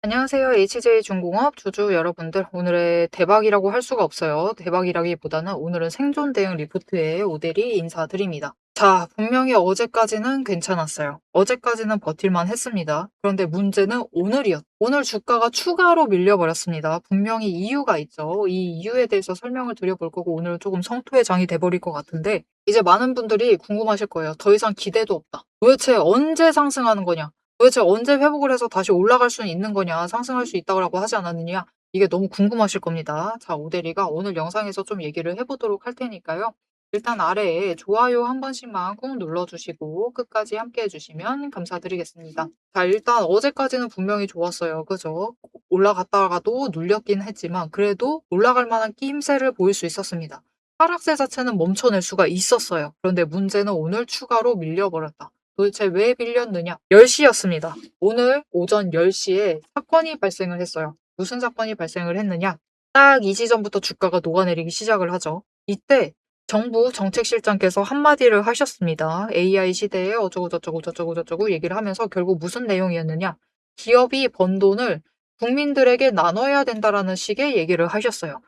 안녕하세요. HJ중공업 주주 여러분들. 오늘의 대박이라고 할 수가 없어요. 대박이라기보다는 오늘은 생존 대응 리포트에 오대리 인사드립니다. 자, 분명히 어제까지는 괜찮았어요. 어제까지는 버틸만 했습니다. 그런데 문제는 오늘이었. 오늘 주가가 추가로 밀려버렸습니다. 분명히 이유가 있죠. 이 이유에 대해서 설명을 드려볼 거고 오늘은 조금 성토의 장이 돼버릴 것 같은데 이제 많은 분들이 궁금하실 거예요. 더 이상 기대도 없다. 도대체 언제 상승하는 거냐? 도대체 언제 회복을 해서 다시 올라갈 수는 있는 거냐, 상승할 수 있다고 하지 않았느냐, 이게 너무 궁금하실 겁니다. 자, 오대리가 오늘 영상에서 좀 얘기를 해보도록 할 테니까요. 일단 아래에 좋아요 한 번씩만 꾹 눌러주시고 끝까지 함께 해주시면 감사드리겠습니다. 자, 일단 어제까지는 분명히 좋았어요. 그죠? 올라갔다가도 눌렸긴 했지만 그래도 올라갈 만한 끼임새를 보일 수 있었습니다. 하락세 자체는 멈춰낼 수가 있었어요. 그런데 문제는 오늘 추가로 밀려버렸다. 도대체 왜 밀렸느냐? 10시였습니다. 오늘 오전 10시에 사건이 발생을 했어요. 무슨 사건이 발생을 했느냐? 딱 이 시점부터 주가가 녹아내리기 시작을 하죠. 이때 정부 정책실장께서 한마디를 하셨습니다. AI 시대에 어쩌고 저쩌고 얘기를 하면서 결국 무슨 내용이었느냐? 기업이 번 돈을 국민들에게 나눠야 된다라는 식의 얘기를 하셨어요.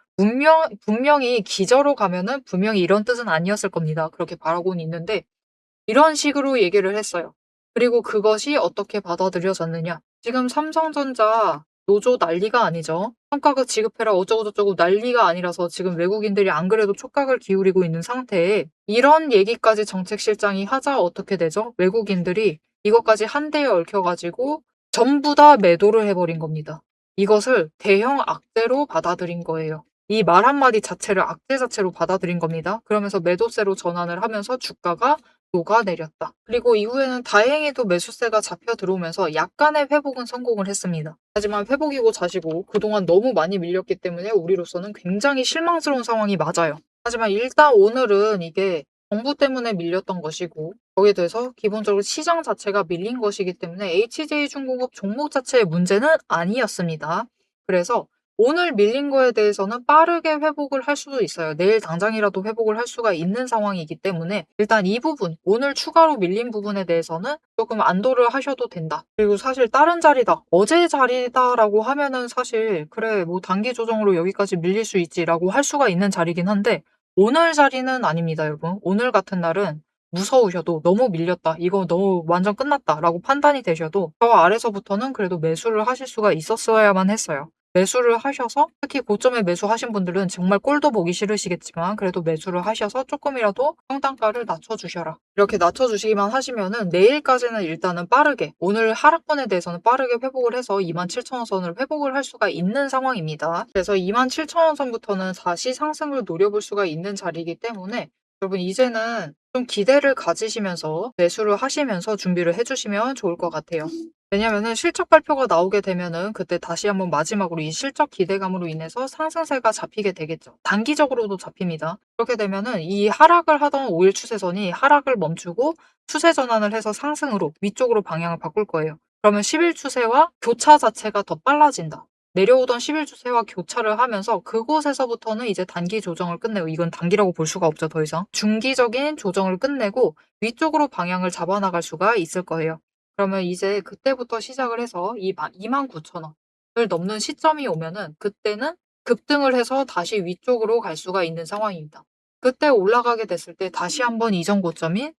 분명히 기저로 가면은 분명히 이런 뜻은 아니었을 겁니다. 그렇게 바라고는 있는데 이런 식으로 얘기를 했어요. 그리고 그것이 어떻게 받아들여졌느냐. 지금 삼성전자 노조 난리가 아니죠. 성과급 지급해라 어쩌고저쩌고 난리가 아니라서 지금 외국인들이 안 그래도 촉각을 기울이고 있는 상태에 이런 얘기까지 정책실장이 하자 어떻게 되죠? 외국인들이 이것까지 한데에 얽혀가지고 전부 다 매도를 해버린 겁니다. 이것을 대형 악재로 받아들인 거예요. 이 말 한마디 자체를 악재 자체로 받아들인 겁니다. 그러면서 매도세로 전환을 하면서 주가가 녹아내렸다. 그리고 이후에는 다행히도 매수세가 잡혀 들어오면서 약간의 회복은 성공을 했습니다. 하지만 회복이고 자시고 그동안 너무 많이 밀렸기 때문에 우리로서는 굉장히 실망스러운 상황이 맞아요. 하지만 일단 오늘은 이게 정부 때문에 밀렸던 것이고 거기에 대해서 기본적으로 시장 자체가 밀린 것이기 때문에 HJ중공업 종목 자체의 문제는 아니었습니다. 그래서 오늘 밀린 거에 대해서는 빠르게 회복을 할 수도 있어요. 내일 당장이라도 회복을 할 수가 있는 상황이기 때문에 일단 이 부분, 오늘 추가로 밀린 부분에 대해서는 조금 안도를 하셔도 된다. 그리고 사실 다른 자리다, 어제 자리다라고 하면은 사실 그래 뭐 단기 조정으로 여기까지 밀릴 수 있지라고 할 수가 있는 자리긴 한데 오늘 자리는 아닙니다, 여러분. 오늘 같은 날은 무서우셔도 너무 밀렸다, 이거 너무 완전 끝났다라고 판단이 되셔도 저 아래서부터는 그래도 매수를 하실 수가 있었어야만 했어요. 매수를 하셔서 특히 고점에 매수하신 분들은 정말 꼴도 보기 싫으시겠지만 그래도 매수를 하셔서 조금이라도 평단가를 낮춰주셔라. 이렇게 낮춰주시기만 하시면은 내일까지는 일단은 빠르게 오늘 하락분에 대해서는 빠르게 회복을 해서 27,000원 선을 회복을 할 수가 있는 상황입니다. 그래서 27,000원 선부터는 다시 상승을 노려볼 수가 있는 자리이기 때문에 여러분 이제는 좀 기대를 가지시면서 매수를 하시면서 준비를 해주시면 좋을 것 같아요. 왜냐면은 실적 발표가 나오게 되면은 그때 다시 한번 마지막으로 이 실적 기대감으로 인해서 상승세가 잡히게 되겠죠. 단기적으로도 잡힙니다. 그렇게 되면은 이 하락을 하던 5일 추세선이 하락을 멈추고 추세 전환을 해서 상승으로 위쪽으로 방향을 바꿀 거예요. 그러면 10일 추세와 교차 자체가 더 빨라진다. 내려오던 10일 추세와 교차를 하면서 그곳에서부터는 이제 단기 조정을 끝내고 이건 단기라고 볼 수가 없죠, 더 이상. 중기적인 조정을 끝내고 위쪽으로 방향을 잡아나갈 수가 있을 거예요. 그러면 이제 그때부터 시작을 해서 이 29,000원을 넘는 시점이 오면은 그때는 급등을 해서 다시 위쪽으로 갈 수가 있는 상황입니다. 그때 올라가게 됐을 때 다시 한번 이전 고점인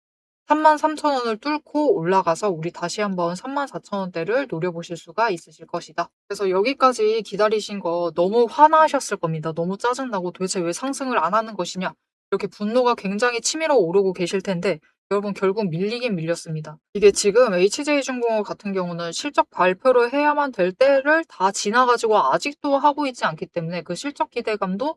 33,000원을 뚫고 올라가서 우리 다시 한번 34,000원대를 노려보실 수가 있으실 것이다. 그래서 여기까지 기다리신 거 너무 화나셨을 겁니다. 너무 짜증나고 도대체 왜 상승을 안 하는 것이냐. 이렇게 분노가 굉장히 치밀어 오르고 계실 텐데 여러분 결국 밀리긴 밀렸습니다. 이게 지금 HJ중공업 같은 경우는 실적 발표를 해야만 될 때를 다 지나가지고 아직도 하고 있지 않기 때문에 그 실적 기대감도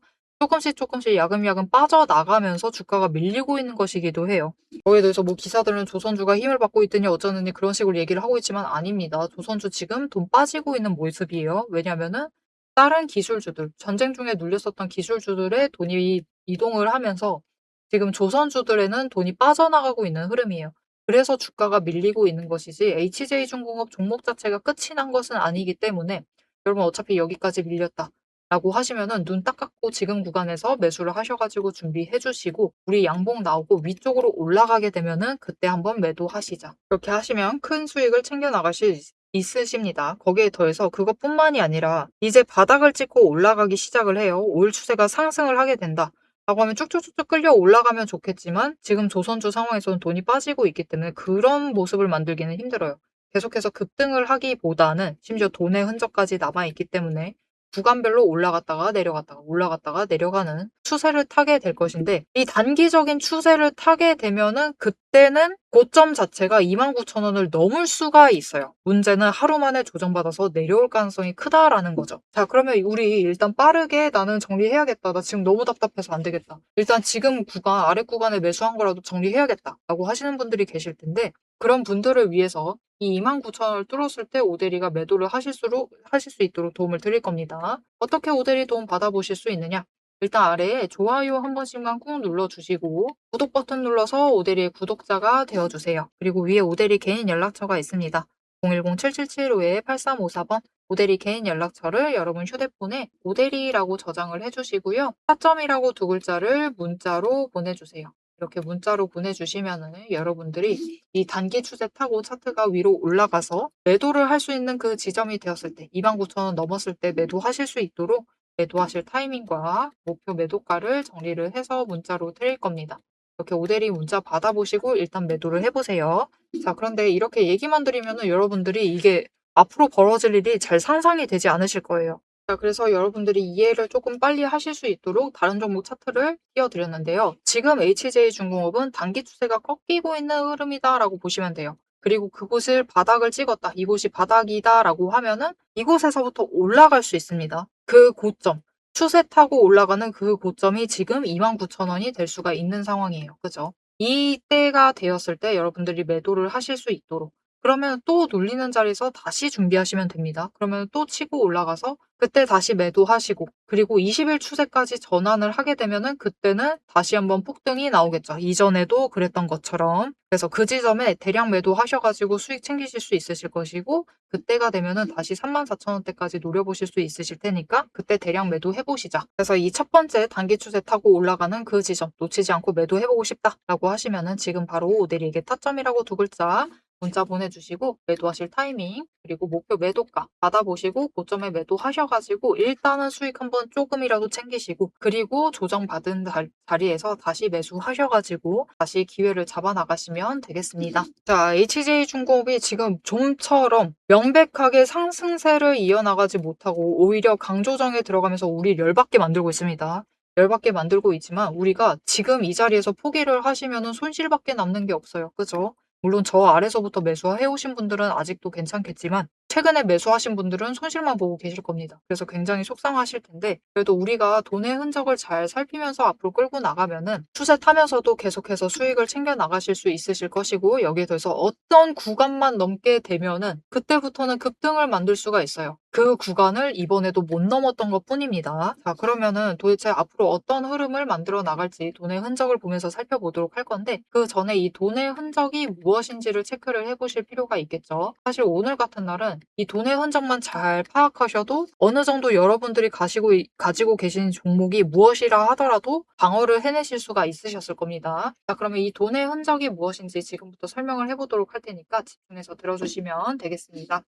조금씩 야금야금 빠져나가면서 주가가 밀리고 있는 것이기도 해요. 거기에 대해서 뭐 기사들은 조선주가 힘을 받고 있더니 어쩌느니 그런 식으로 얘기를 하고 있지만 아닙니다. 조선주 지금 돈 빠지고 있는 모습이에요. 왜냐면은 다른 기술주들, 전쟁 중에 눌렸었던 기술주들의 돈이 이동을 하면서 지금 조선주들에는 돈이 빠져나가고 있는 흐름이에요. 그래서 주가가 밀리고 있는 것이지 HJ중공업 종목 자체가 끝이 난 것은 아니기 때문에 여러분 어차피 여기까지 밀렸다 라고 하시면은 눈 딱 감고 지금 구간에서 매수를 하셔가지고 준비해 주시고 우리 양봉 나오고 위쪽으로 올라가게 되면은 그때 한번 매도하시자. 그렇게 하시면 큰 수익을 챙겨 나가실 있으십니다. 거기에 더해서 그것뿐만이 아니라 이제 바닥을 찍고 올라가기 시작을 해요. 오일 추세가 상승을 하게 된다. 라고 하면 쭉쭉쭉쭉 끌려 올라가면 좋겠지만 지금 조선주 상황에서는 돈이 빠지고 있기 때문에 그런 모습을 만들기는 힘들어요. 계속해서 급등을 하기보다는 심지어 돈의 흔적까지 남아있기 때문에 구간별로 올라갔다가 내려갔다가 올라갔다가 내려가는 추세를 타게 될 것인데 이 단기적인 추세를 타게 되면은 그때는 고점 자체가 29,000원을 넘을 수가 있어요. 문제는 하루 만에 조정받아서 내려올 가능성이 크다라는 거죠. 자, 그러면 우리 일단 빠르게 나는 정리해야겠다. 나 지금 너무 답답해서 안 되겠다. 일단 지금 구간, 아래 구간에 매수한 거라도 정리해야겠다. 라고 하시는 분들이 계실 텐데 그런 분들을 위해서 이 29,000원을 뚫었을 때 오데리가 매도를 하실 수 있도록 도움을 드릴 겁니다. 어떻게 오데리 도움 받아보실 수 있느냐? 일단 아래에 좋아요 한 번씩만 꾹 눌러주시고 구독 버튼 눌러서 오데리의 구독자가 되어주세요. 그리고 위에 오데리 개인 연락처가 있습니다. 010-7775-8354번 오데리 개인 연락처를 여러분 휴대폰에 오데리라고 저장을 해주시고요. 4점이라고 두 글자를 문자로 보내주세요. 이렇게 문자로 보내주시면은 여러분들이 이 단기 추세 타고 차트가 위로 올라가서 매도를 할 수 있는 그 지점이 되었을 때 29,000원 넘었을 때 매도하실 수 있도록 매도하실 타이밍과 목표 매도가를 정리를 해서 문자로 드릴 겁니다. 이렇게 오데리 문자 받아보시고 일단 매도를 해보세요. 자, 그런데 이렇게 얘기만 드리면은 여러분들이 이게 앞으로 벌어질 일이 잘 상상이 되지 않으실 거예요. 자, 그래서 여러분들이 이해를 조금 빨리 하실 수 있도록 다른 종목 차트를 띄워드렸는데요. 지금 HJ중공업은 단기 추세가 꺾이고 있는 흐름이다라고 보시면 돼요. 그리고 그곳을 바닥을 찍었다. 이곳이 바닥이다라고 하면은 이곳에서부터 올라갈 수 있습니다. 그 고점, 추세 타고 올라가는 그 고점이 지금 29,000원이 될 수가 있는 상황이에요. 그죠? 이때가 되었을 때 여러분들이 매도를 하실 수 있도록 그러면 또 눌리는 자리에서 다시 준비하시면 됩니다. 그러면 또 치고 올라가서 그때 다시 매도하시고 그리고 20일 추세까지 전환을 하게 되면은 그때는 다시 한번 폭등이 나오겠죠. 이전에도 그랬던 것처럼. 그래서 그 지점에 대량 매도하셔가지고 수익 챙기실 수 있으실 것이고 그때가 되면은 다시 34,000원대까지 노려보실 수 있으실 테니까 그때 대량 매도해보시자. 그래서 이 첫 번째 단기 추세 타고 올라가는 그 지점 놓치지 않고 매도해보고 싶다라고 하시면은 지금 바로 오데리에게 타점이라고 두 글자 문자 보내주시고 매도하실 타이밍 그리고 목표 매도가 받아보시고 고점에 매도하셔가지고 일단은 수익 한번 조금이라도 챙기시고 그리고 조정받은 자리에서 다시 매수하셔가지고 다시 기회를 잡아나가시면 되겠습니다. 자, HJ중공업이 지금 좀처럼 명백하게 상승세를 이어나가지 못하고 오히려 강조정에 들어가면서 우리 열받게 만들고 있습니다. 열받게 만들고 있지만 우리가 지금 이 자리에서 포기를 하시면 손실밖에 남는 게 없어요. 그죠? 물론 저 아래서부터 매수해 오신 분들은 아직도 괜찮겠지만 최근에 매수하신 분들은 손실만 보고 계실 겁니다. 그래서 굉장히 속상하실 텐데 그래도 우리가 돈의 흔적을 잘 살피면서 앞으로 끌고 나가면은 추세 타면서도 계속해서 수익을 챙겨 나가실 수 있으실 것이고 여기에 더해서 어떤 구간만 넘게 되면은 그때부터는 급등을 만들 수가 있어요. 그 구간을 이번에도 못 넘었던 것 뿐입니다. 자, 그러면은 도대체 앞으로 어떤 흐름을 만들어 나갈지 돈의 흔적을 보면서 살펴보도록 할 건데 그 전에 이 돈의 흔적이 무엇인지를 체크를 해보실 필요가 있겠죠. 사실 오늘 같은 날은 이 돈의 흔적만 잘 파악하셔도 어느 정도 여러분들이 가지고 계신 종목이 무엇이라 하더라도 방어를 해내실 수가 있으셨을 겁니다. 자, 그러면 이 돈의 흔적이 무엇인지 지금부터 설명을 해보도록 할 테니까 집중해서 들어주시면 되겠습니다.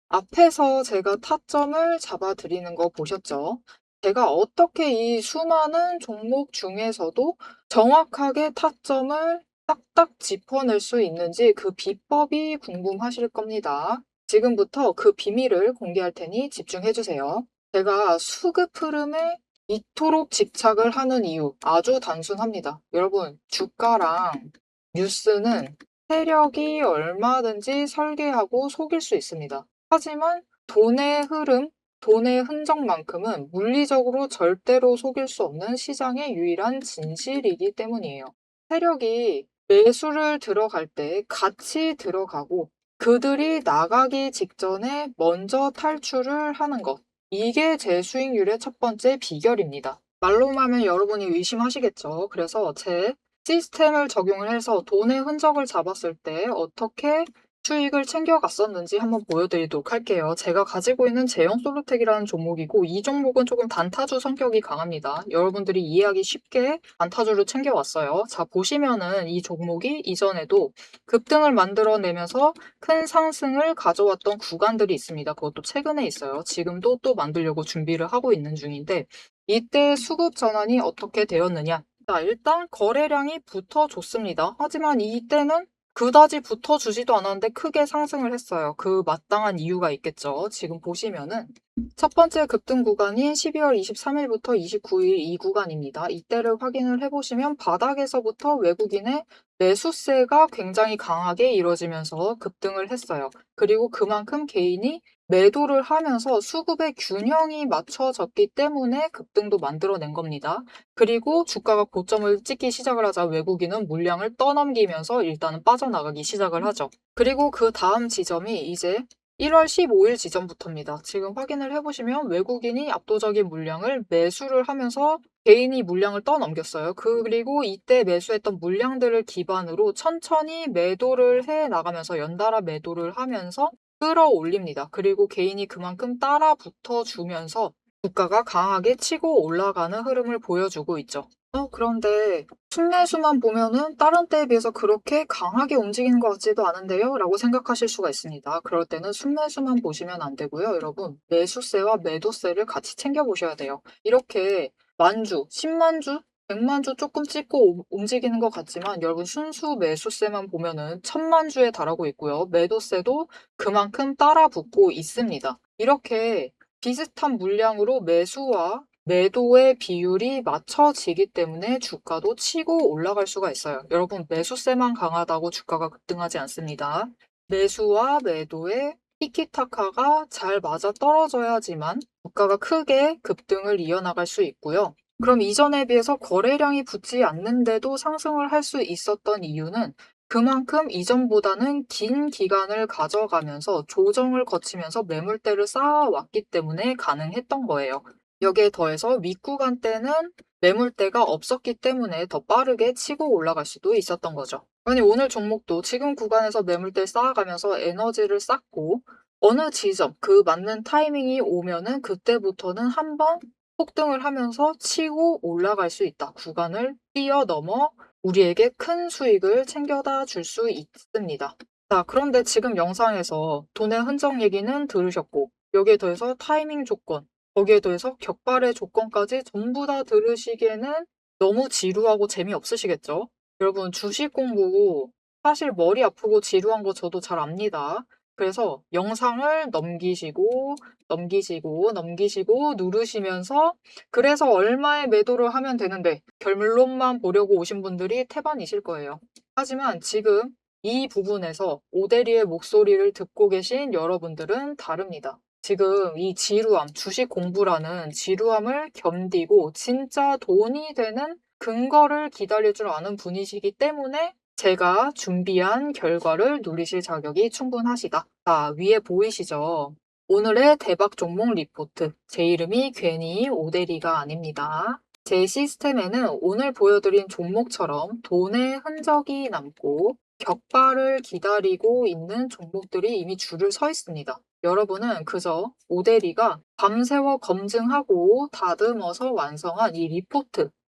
앞에서 제가 타점을 잡아드리는 거 보셨죠? 제가 어떻게 이 수많은 종목 중에서도 정확하게 타점을 딱딱 짚어낼 수 있는지 그 비법이 궁금하실 겁니다. 지금부터 그 비밀을 공개할 테니 집중해주세요. 제가 수급 흐름에 이토록 집착을 하는 이유 아주 단순합니다. 여러분, 주가랑 뉴스는 세력이 얼마든지 설계하고 속일 수 있습니다. 하지만 돈의 흐름, 돈의 흔적만큼은 물리적으로 절대로 속일 수 없는 시장의 유일한 진실이기 때문이에요. 세력이 매수를 들어갈 때 같이 들어가고 그들이 나가기 직전에 먼저 탈출을 하는 것. 이게 제 수익률의 첫 번째 비결입니다. 말로만 하면 여러분이 의심하시겠죠. 그래서 제 시스템을 적용을 해서 돈의 흔적을 잡았을 때 어떻게 수익을 챙겨갔었는지 한번 보여드리도록 할게요. 제가 가지고 있는 제형 솔루텍이라는 종목이고 이 종목은 조금 단타주 성격이 강합니다. 여러분들이 이해하기 쉽게 단타주를 챙겨왔어요. 자, 보시면은 이 종목이 이전에도 급등을 만들어내면서 큰 상승을 가져왔던 구간들이 있습니다. 그것도 최근에 있어요. 지금도 또 만들려고 준비를 하고 있는 중인데 이때 수급 전환이 어떻게 되었느냐? 자, 일단 거래량이 붙어줬습니다. 하지만 이때는 그다지 붙어주지도 않았는데 크게 상승을 했어요. 그 마땅한 이유가 있겠죠. 지금 보시면은 첫 번째 급등 구간인 12월 23일부터 29일 이 구간입니다. 이때를 확인을 해보시면 바닥에서부터 외국인의 매수세가 굉장히 강하게 이루어지면서 급등을 했어요. 그리고 그만큼 개인이 매도를 하면서 수급의 균형이 맞춰졌기 때문에 급등도 만들어낸 겁니다. 그리고 주가가 고점을 찍기 시작을 하자 외국인은 물량을 떠넘기면서 일단은 빠져나가기 시작을 하죠. 그리고 그 다음 지점이 이제 1월 15일 지점부터입니다. 지금 확인을 해보시면 외국인이 압도적인 물량을 매수를 하면서 개인이 물량을 떠넘겼어요. 그리고 이때 매수했던 물량들을 기반으로 천천히 매도를 해 나가면서 연달아 매도를 하면서 끌어올립니다. 그리고 개인이 그만큼 따라 붙어주면서 주가가 강하게 치고 올라가는 흐름을 보여주고 있죠. 그런데 순매수만 보면은 다른 때에 비해서 그렇게 강하게 움직이는 것 같지도 않은데요? 라고 생각하실 수가 있습니다. 그럴 때는 순매수만 보시면 안 되고요. 여러분, 매수세와 매도세를 같이 챙겨보셔야 돼요. 이렇게 만주, 10만주, 100만주 조금 찍고 움직이는 것 같지만 여러분 순수 매수세만 보면은 1000만주에 달하고 있고요. 매도세도 그만큼 따라 붙고 있습니다. 이렇게 비슷한 물량으로 매수와 매도의 비율이 맞춰지기 때문에 주가도 치고 올라갈 수가 있어요. 여러분, 매수세만 강하다고 주가가 급등하지 않습니다. 매수와 매도의 티키타카가 잘 맞아 떨어져야지만 주가가 크게 급등을 이어나갈 수 있고요. 그럼 이전에 비해서 거래량이 붙지 않는데도 상승을 할 수 있었던 이유는 그만큼 이전보다는 긴 기간을 가져가면서 조정을 거치면서 매물대를 쌓아왔기 때문에 가능했던 거예요. 여기에 더해서 윗구간 때는 매물대가 없었기 때문에 더 빠르게 치고 올라갈 수도 있었던 거죠. 아니, 오늘 종목도 지금 구간에서 매물대 쌓아가면서 에너지를 쌓고 어느 지점, 그 맞는 타이밍이 오면은 그때부터는 한번 폭등을 하면서 치고 올라갈 수 있다. 구간을 뛰어넘어 우리에게 큰 수익을 챙겨다 줄 수 있습니다. 자, 그런데 지금 영상에서 돈의 흔적 얘기는 들으셨고 여기에 더해서 타이밍 조건, 거기에 더해서 격발의 조건까지 전부 다 들으시기에는 너무 지루하고 재미없으시겠죠? 여러분, 주식 공부 사실 머리 아프고 지루한 거 저도 잘 압니다. 그래서 영상을 넘기시고 누르시면서 그래서 얼마에 매도를 하면 되는데 결론만 보려고 오신 분들이 태반이실 거예요. 하지만 지금 이 부분에서 오대리의 목소리를 듣고 계신 여러분들은 다릅니다. 지금 이 지루함, 주식 공부라는 지루함을 견디고 진짜 돈이 되는 근거를 기다릴 줄 아는 분이시기 때문에 제가 준비한 결과를 누리실 자격이 충분하시다. 자, 위에 보이시죠? 오늘의 대박 종목 리포트. 제 이름이 괜히 오대리가 아닙니다. 제 시스템에는 오늘 보여드린 종목처럼 돈의 흔적이 남고 격발을 기다리고 있는 종목들이 이미 줄을 서 있습니다. 여러분은 그저 오대리가 밤새워 검증하고 다듬어서 완성한 이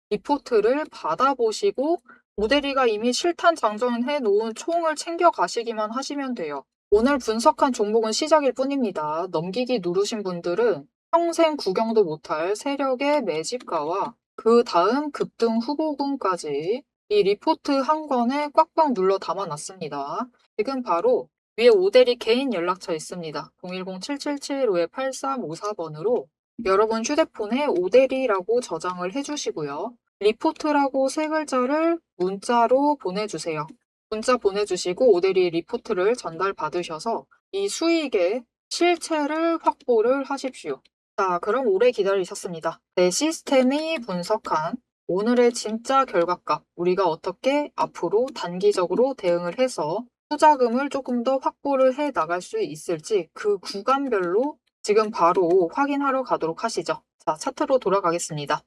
리포트를 받아보시고 오대리가 이미 실탄 장전해 놓은 총을 챙겨 가시기만 하시면 돼요. 오늘 분석한 종목은 시작일 뿐입니다. 넘기기 누르신 분들은 평생 구경도 못할 세력의 매집가와 그 다음 급등 후보군까지 이 리포트 한 권에 꽉꽉 눌러 담아놨습니다. 지금 바로 위에 오대리 개인 연락처 있습니다. 010-7775-8354번으로 여러분 휴대폰에 오대리라고 저장을 해주시고요. 리포트라고 세 글자를 문자로 보내주세요. 문자 보내주시고 오대리 리포트를 전달받으셔서 이 수익의 실체를 확보를 하십시오. 자, 그럼 오래 기다리셨습니다. 내 시스템이 분석한 오늘의 진짜 결과값, 우리가 어떻게 앞으로 단기적으로 대응을 해서 투자금을 조금 더 확보를 해 나갈 수 있을지 그 구간별로 지금 바로 확인하러 가도록 하시죠. 자, 차트로 돌아가겠습니다.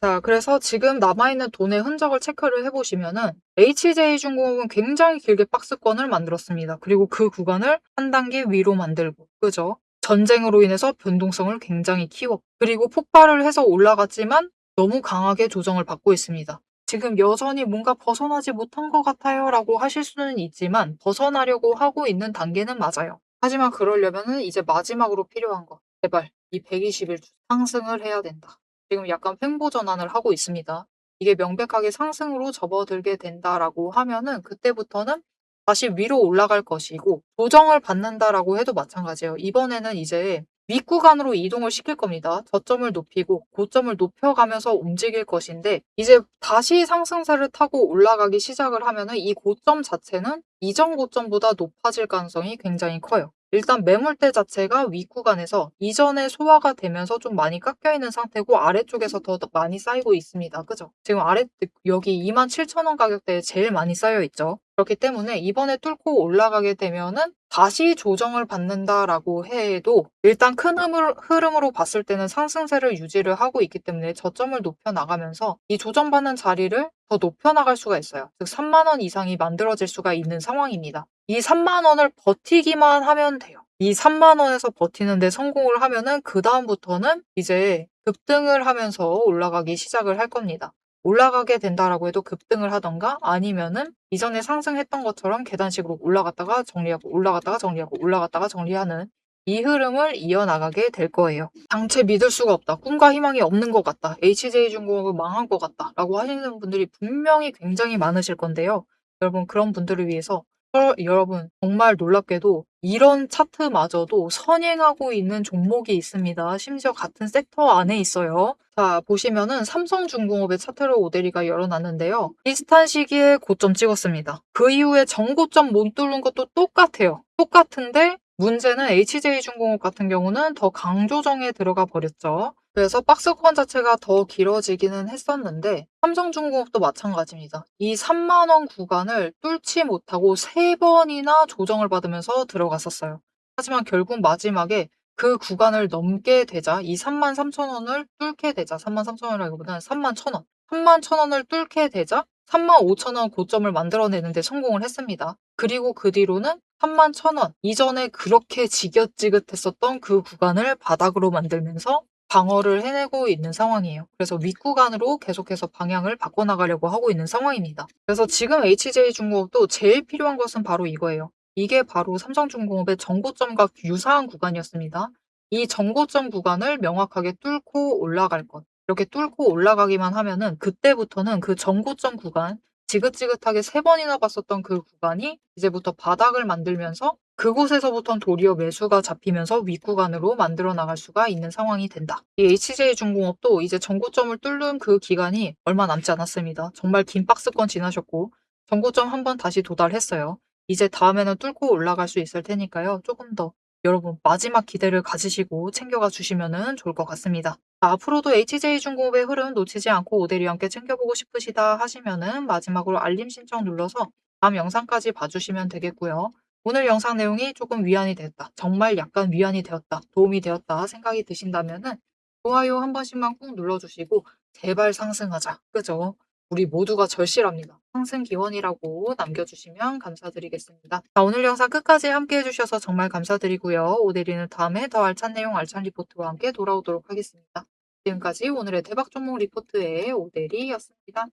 자, 그래서 지금 남아있는 돈의 흔적을 체크를 해보시면은 HJ중공업은 굉장히 길게 박스권을 만들었습니다. 그리고 그 구간을 한 단계 위로 만들고, 그죠? 전쟁으로 인해서 변동성을 굉장히 키웠고, 그리고 폭발을 해서 올라갔지만 너무 강하게 조정을 받고 있습니다. 지금 여전히 뭔가 벗어나지 못한 것 같아요 라고 하실 수는 있지만 벗어나려고 하고 있는 단계는 맞아요. 하지만 그러려면은 이제 마지막으로 필요한 거. 제발 이 120일 상승을 해야 된다. 지금 약간 횡보 전환을 하고 있습니다. 이게 명백하게 상승으로 접어들게 된다라고 하면은 그때부터는 다시 위로 올라갈 것이고 조정을 받는다라고 해도 마찬가지예요. 이번에는 이제 윗구간으로 이동을 시킬 겁니다. 저점을 높이고 고점을 높여가면서 움직일 것인데 이제 다시 상승세를 타고 올라가기 시작을 하면은 이 고점 자체는 이전 고점보다 높아질 가능성이 굉장히 커요. 일단 매물대 자체가 윗구간에서 이전에 소화가 되면서 좀 많이 깎여 있는 상태고 아래쪽에서 더 많이 쌓이고 있습니다. 그죠? 지금 여기 27,000원 가격대에 제일 많이 쌓여 있죠. 그렇기 때문에 이번에 뚫고 올라가게 되면은 다시 조정을 받는다라고 해도 일단 큰 흐름으로 봤을 때는 상승세를 유지를 하고 있기 때문에 저점을 높여 나가면서 이 조정받는 자리를 더 높여 나갈 수가 있어요. 즉 3만 원 이상이 만들어질 수가 있는 상황입니다. 이 3만 원을 버티기만 하면 돼요. 이 3만 원에서 버티는데 성공을 하면은 그다음부터는 이제 급등을 하면서 올라가기 시작을 할 겁니다. 올라가게 된다라고 해도 급등을 하던가 아니면은 이전에 상승했던 것처럼 계단식으로 올라갔다가 정리하고 올라갔다가 정리하고 올라갔다가 정리하는 이 흐름을 이어나가게 될 거예요. 당최 믿을 수가 없다. 꿈과 희망이 없는 것 같다. HJ중공업은 망한 것 같다. 라고 하시는 분들이 분명히 굉장히 많으실 건데요. 여러분 그런 분들을 위해서 여러분 정말 놀랍게도 이런 차트마저도 선행하고 있는 종목이 있습니다. 심지어 같은 섹터 안에 있어요. 자, 보시면은 삼성중공업의 차트를 오데리가 열어놨는데요. 비슷한 시기에 고점 찍었습니다. 그 이후에 전고점 못 뚫는 것도 똑같아요. 똑같은데 문제는 HJ중공업 같은 경우는 더 강조정에 들어가 버렸죠. 그래서 박스권 자체가 더 길어지기는 했었는데 삼성중공업도 마찬가지입니다. 이 3만 원 구간을 뚫지 못하고 3번이나 조정을 받으면서 들어갔었어요. 하지만 결국 마지막에 그 구간을 넘게 되자 이 33,000원을 뚫게 되자 33,000원이라기보다는 31,000원 31,000원을 뚫게 되자 35,000원 고점을 만들어내는데 성공을 했습니다. 그리고 그 뒤로는 31,000원 이전에 그렇게 지긋지긋했었던 그 구간을 바닥으로 만들면서 방어를 해내고 있는 상황이에요. 그래서 윗구간으로 계속해서 방향을 바꿔나가려고 하고 있는 상황입니다. 그래서 지금 HJ중공업도 제일 필요한 것은 바로 이거예요. 이게 바로 삼성중공업의 전고점과 유사한 구간이었습니다. 이 전고점 구간을 명확하게 뚫고 올라갈 것. 이렇게 뚫고 올라가기만 하면은 그때부터는 그 전고점 구간, 지긋지긋하게 3번이나 봤었던 그 구간이 이제부터 바닥을 만들면서 그곳에서부터는 도리어 매수가 잡히면서 윗구간으로 만들어 나갈 수가 있는 상황이 된다. 이 HJ중공업도 이제 전고점을 뚫는 그 기간이 얼마 남지 않았습니다. 정말 긴 박스권 지나셨고 전고점 한번 다시 도달했어요. 이제 다음에는 뚫고 올라갈 수 있을 테니까요. 조금 더 여러분 마지막 기대를 가지시고 챙겨가 주시면 좋을 것 같습니다. 앞으로도 HJ중공업의 흐름 놓치지 않고 오데리와 함께 챙겨보고 싶으시다 하시면은 마지막으로 알림 신청 눌러서 다음 영상까지 봐주시면 되겠고요. 오늘 영상 내용이 조금 위안이 됐다. 정말 약간 위안이 되었다. 도움이 되었다 생각이 드신다면은 좋아요 한 번씩만 꾹 눌러주시고 제발 상승하자. 그죠? 우리 모두가 절실합니다. 상승 기원이라고 남겨주시면 감사드리겠습니다. 자, 오늘 영상 끝까지 함께 해주셔서 정말 감사드리고요. 오데리는 다음에 더 알찬 내용 알찬 리포트와 함께 돌아오도록 하겠습니다. 지금까지 오늘의 대박 종목 리포트의 오데리였습니다.